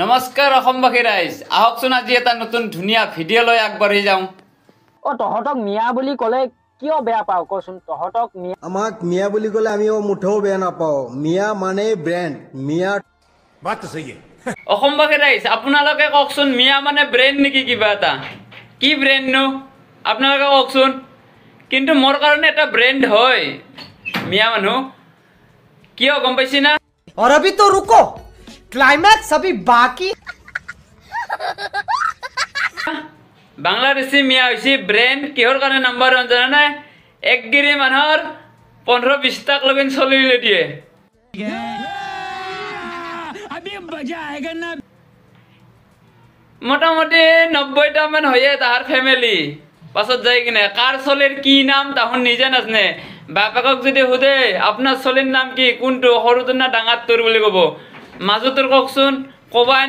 নমস্কাৰ অসমবাসী ৰাইজ আহকচোন আজি এটা নতুন ধুনীয়া ভিডিঅ' লৈ আগবাঢ়ি যাওঁ তহঁতক মিয়া বুলি ক'লে কিয় বেয়া পাও কচোন তহঁতক মিয়া আমাক মিয়া বুলি ক'লে আমি মুঠেও বেয়া নাপাওঁ মিয়া মানে ব্ৰেণ্ড মিয়া बात तो सही है অসমবাসী ৰাইজ আপোনালোকে কওকচোন মিয়া মানে ব্ৰেণ্ড নেকি কিবা এটা কি ব্ৰেণ্ড নো আপোনালোকে কওকচোন কিন্তু মোৰ কাৰণে এটা ব্ৰেণ্ড হয় মিয়া মানুহ কিয় গম পাইছি না और अभी तो रुको क्लाइमैक्स अभी बाकी বাংলাদেশী মিয়া হৈছে ব্ৰেণ্ড কিহৰ কাৰণে নাম্বাৰ 1 জানা নাই একগিৰি মানুহৰ 15-20 টাক লগিন চলি লৈ দিয়ে মোটামুটি 90টা মান হয়ে তাহার ফ্যামিলি পাছত যাই কিনে কার চলির কি নাম তাহন নিজে নাজনে বাপেকক যদি হুদে আপনার চলির নাম কি কোনটো সৰুটোৰ না ডাঙাৰটোৰ বুলি কব মাজুটোৰ কওকচোন কবাই